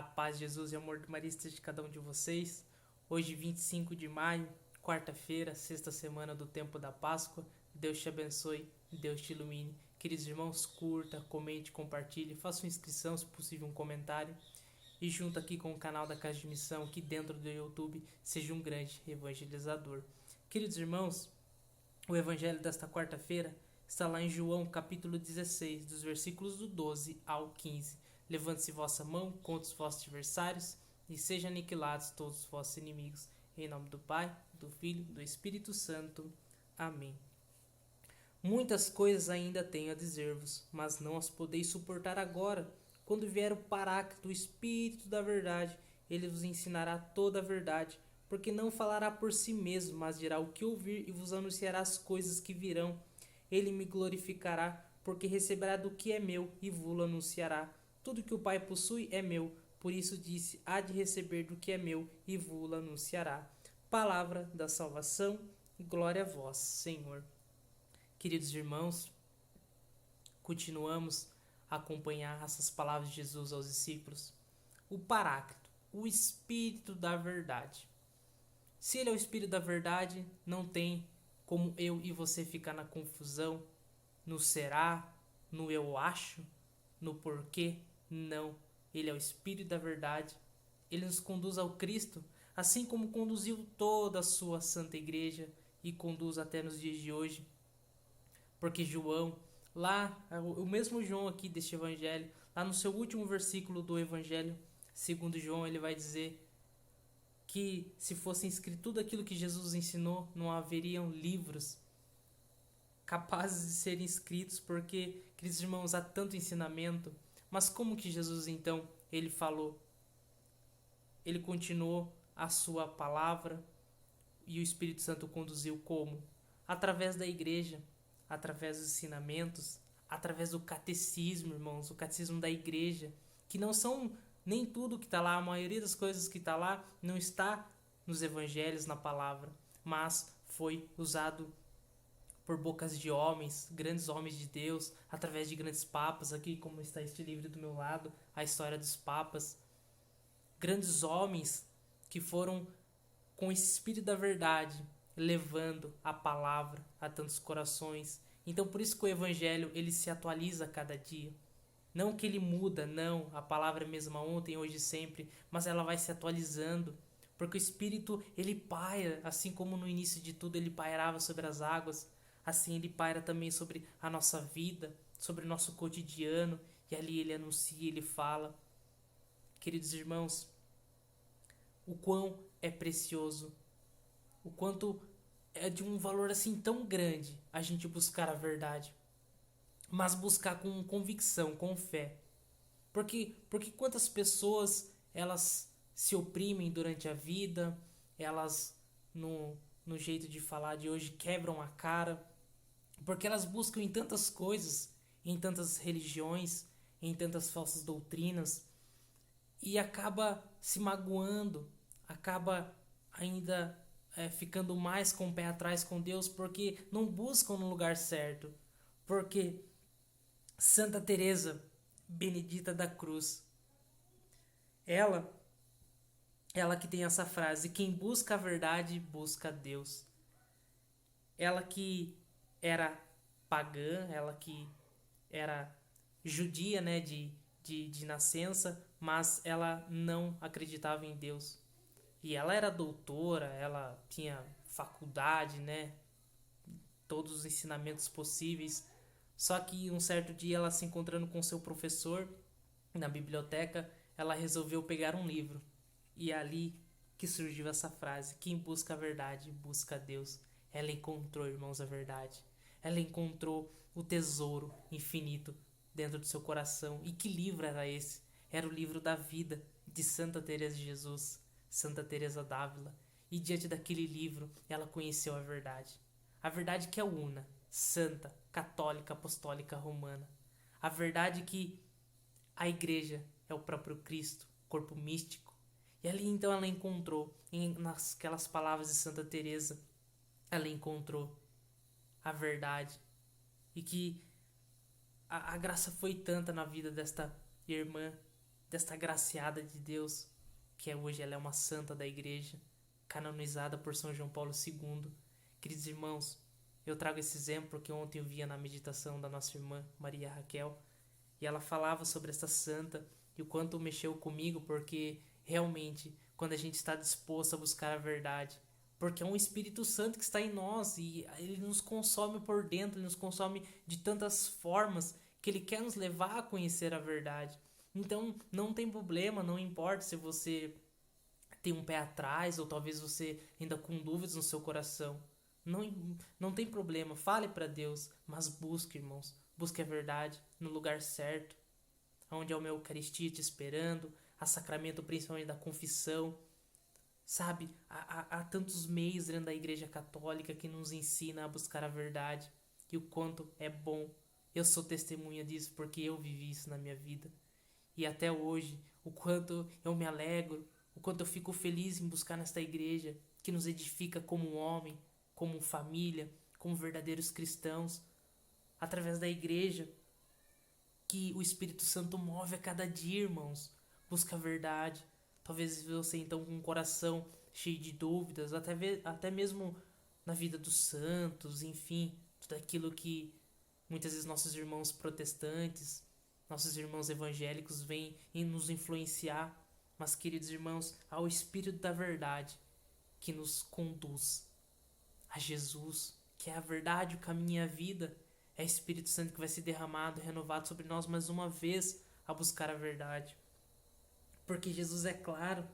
A paz de Jesus e o amor de Maria esteja de cada um de vocês. Hoje, 25 de maio, quarta-feira, sexta semana do tempo da Páscoa. Deus te abençoe, Deus te ilumine. Queridos irmãos, curta, comente, compartilhe, faça uma inscrição, se possível um comentário. E junto aqui com o canal da Casa de Missão, aqui dentro do YouTube, seja um grande evangelizador. Queridos irmãos, o evangelho desta quarta-feira está lá em João capítulo 16, dos versículos do 12 ao 15. Levante-se vossa mão contra os vossos adversários e sejam aniquilados todos os vossos inimigos. Em nome do Pai, do Filho e do Espírito Santo. Amém. Muitas coisas ainda tenho a dizer-vos, mas não as podeis suportar agora. Quando vier o Paráclito, o Espírito da verdade, ele vos ensinará toda a verdade, porque não falará por si mesmo, mas dirá o que ouvir e vos anunciará as coisas que virão. Ele me glorificará, porque receberá do que é meu e vos anunciará. Tudo que o Pai possui é meu, por isso disse, há de receber do que é meu e vos anunciará. Palavra da salvação, glória a vós, Senhor. Queridos irmãos, continuamos a acompanhar essas palavras de Jesus aos discípulos. O Paráclito, o Espírito da verdade. Se ele é o Espírito da verdade, não tem como eu e você ficar na confusão, no será, no eu acho, no porquê. Não, ele é o Espírito da verdade. Ele nos conduz ao Cristo, assim como conduziu toda a sua santa igreja e conduz até nos dias de hoje. Porque João, lá, o mesmo João aqui deste evangelho, lá no seu último versículo do evangelho, segundo João, ele vai dizer que se fosse escrito tudo aquilo que Jesus ensinou, não haveriam livros capazes de serem escritos, porque, queridos irmãos, há tanto ensinamento. Mas como que Jesus, então, ele falou? Ele continuou a sua palavra e o Espírito Santo conduziu como? Através da igreja, através dos ensinamentos, através do catecismo, irmãos, o catecismo da igreja, que não são nem tudo que está lá, a maioria das coisas que está lá não está nos evangelhos, na palavra, mas foi usado por bocas de homens, grandes homens de Deus, através de grandes papas, aqui como está este livro do meu lado, a história dos papas, grandes homens que foram com esse espírito da verdade, levando a palavra a tantos corações. Então por isso que o evangelho ele se atualiza a cada dia. Não que ele muda, não, a palavra é a mesma ontem, hoje e sempre, mas ela vai se atualizando, porque o Espírito ele paira, assim como no início de tudo ele pairava sobre as águas, assim ele paira também sobre a nossa vida, sobre o nosso cotidiano, e ali ele anuncia, ele fala. Queridos irmãos, o quão é precioso, o quanto é de um valor assim tão grande a gente buscar a verdade, mas buscar com convicção, com fé. Porque quantas pessoas elas se oprimem durante a vida, elas no jeito de falar de hoje quebram a cara, porque elas buscam em tantas coisas, em tantas religiões, em tantas falsas doutrinas e acaba se magoando, acaba ainda ficando mais com o pé atrás com Deus porque não buscam no lugar certo. Porque Santa Teresa Benedita da Cruz, ela ela que tem essa frase: quem busca a verdade busca Deus. Ela que era pagã, ela que era judia, né, de nascença, mas ela não acreditava em Deus. E ela era doutora, ela tinha faculdade, né, todos os ensinamentos possíveis. Só que um certo dia ela se encontrando com seu professor na biblioteca, ela resolveu pegar um livro. E é ali que surgiu essa frase: quem busca a verdade, busca a Deus. Ela encontrou, irmãos, a verdade. Ela encontrou o tesouro infinito dentro do seu coração. E que livro era esse? Era o livro da vida de Santa Teresa de Jesus, Santa Teresa d'Ávila. E diante daquele livro, ela conheceu a verdade. A verdade que é una, santa, católica, apostólica, romana. A verdade que a igreja é o próprio Cristo, corpo místico. E ali então ela encontrou, naquelas palavras de Santa Teresa, ela encontrou a verdade. E que a graça foi tanta na vida desta irmã, desta graciada de Deus, que hoje ela é uma santa da igreja, canonizada por São João Paulo II. Queridos irmãos, eu trago esse exemplo que ontem eu via na meditação da nossa irmã Maria Raquel, e ela falava sobre essa santa e o quanto mexeu comigo, porque realmente, quando a gente está disposto a buscar a verdade, porque é um Espírito Santo que está em nós e ele nos consome por dentro, ele nos consome de tantas formas que ele quer nos levar a conhecer a verdade. Então, não tem problema, não importa se você tem um pé atrás ou talvez você ainda com dúvidas no seu coração. Não, não tem problema, fale para Deus, mas busque, irmãos, busque a verdade no lugar certo, onde é uma Eucaristia te esperando, a sacramento principalmente da confissão. Sabe, há tantos meios dentro da Igreja Católica que nos ensina a buscar a verdade e o quanto é bom. Eu sou testemunha disso porque eu vivi isso na minha vida. E até hoje, o quanto eu me alegro, o quanto eu fico feliz em buscar nesta igreja que nos edifica como homem, como família, como verdadeiros cristãos. Através da igreja que o Espírito Santo move a cada dia, irmãos. Busca a verdade. Talvez você então com um coração cheio de dúvidas, até mesmo na vida dos santos, enfim, tudo aquilo que muitas vezes nossos irmãos protestantes, nossos irmãos evangélicos vêm nos influenciar. Mas, queridos irmãos, há o Espírito da verdade que nos conduz a Jesus, que é a verdade, o caminho e a vida. É o Espírito Santo que vai ser derramado, renovado sobre nós mais uma vez a buscar a verdade. Porque Jesus é claro.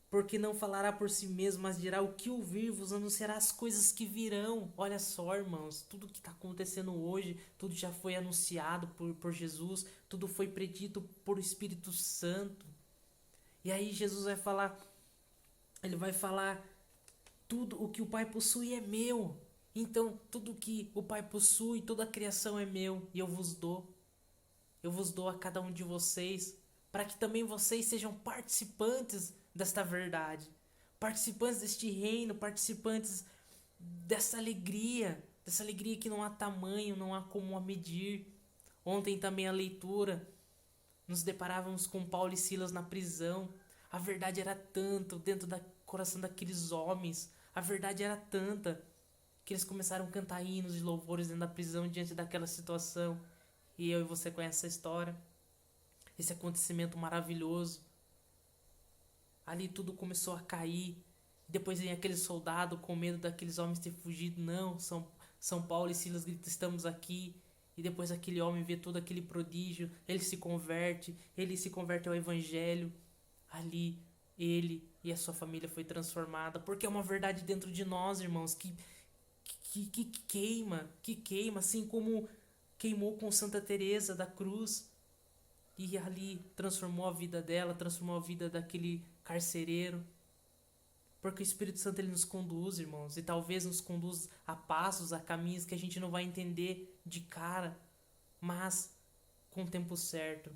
Porque não falará por si mesmo, mas dirá o que ouvir, vos anunciará as coisas que virão. Olha só, irmãos, tudo que está acontecendo hoje, tudo já foi anunciado por Jesus, tudo foi predito por Espírito Santo. E aí Jesus vai falar, ele vai falar, tudo o que o Pai possui é meu. Então, tudo que o Pai possui, toda a criação é meu, e eu vos dou. Eu vos dou a cada um de vocês, para que também vocês sejam participantes desta verdade, participantes deste reino, participantes dessa alegria que não há tamanho, não há como a medir. Ontem também a leitura, nos deparávamos com Paulo e Silas na prisão. A verdade era tanto dentro do coração daqueles homens, a verdade era tanta que eles começaram a cantar hinos de louvores dentro da prisão diante daquela situação. E eu e você conhecem essa história, esse acontecimento maravilhoso. Ali tudo começou a cair. Depois vem aquele soldado com medo daqueles homens ter fugido. Não, São Paulo e Silas gritam, estamos aqui. E depois aquele homem vê todo aquele prodígio. Ele se converte ao evangelho. Ali, ele e a sua família foi transformada. Porque é uma verdade dentro de nós, irmãos, que queima, assim como queimou com Santa Teresa da Cruz. E ali transformou a vida dela, transformou a vida daquele carcereiro. Porque o Espírito Santo ele nos conduz, irmãos, e talvez nos conduz a passos, a caminhos que a gente não vai entender de cara, mas com o tempo certo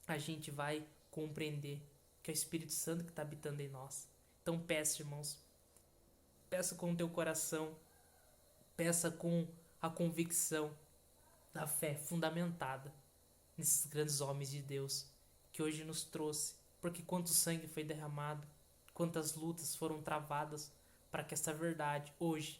a gente vai compreender que é o Espírito Santo que está habitando em nós. Então peça, irmãos, peça com o teu coração, peça com a convicção da fé fundamentada nesses grandes homens de Deus que hoje nos trouxe, porque quanto sangue foi derramado, quantas lutas foram travadas para que essa verdade hoje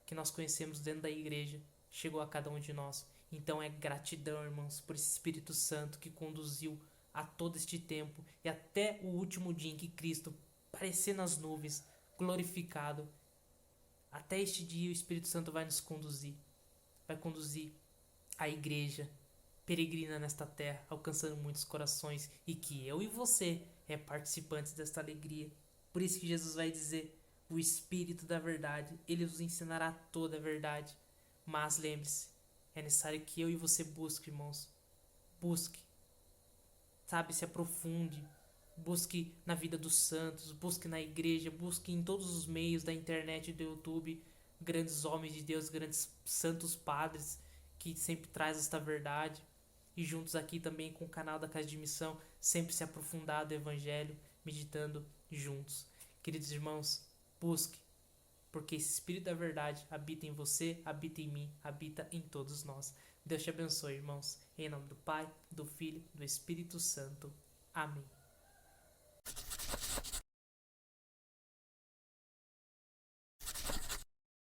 que nós conhecemos dentro da igreja chegou a cada um de nós. Então é gratidão, irmãos, por esse Espírito Santo que conduziu a todo este tempo e até o último dia em que Cristo aparecer nas nuvens, glorificado. Até este dia o Espírito Santo vai nos conduzir, vai conduzir a igreja peregrina nesta terra, alcançando muitos corações, e que eu e você é participantes desta alegria. Por isso que Jesus vai dizer, o Espírito da verdade, ele nos ensinará toda a verdade. Mas lembre-se, é necessário que eu e você busque, irmãos. Busque, sabe, se aprofunde, busque na vida dos santos, busque na igreja, busque em todos os meios da internet e do YouTube, grandes homens de Deus, grandes santos padres, que sempre traz esta verdade. E juntos aqui também com o canal da Casa de Missão, sempre se aprofundar do Evangelho, meditando juntos. Queridos irmãos, busque, porque esse Espírito da verdade habita em você, habita em mim, habita em todos nós. Deus te abençoe, irmãos. Em nome do Pai, do Filho, do Espírito Santo. Amém.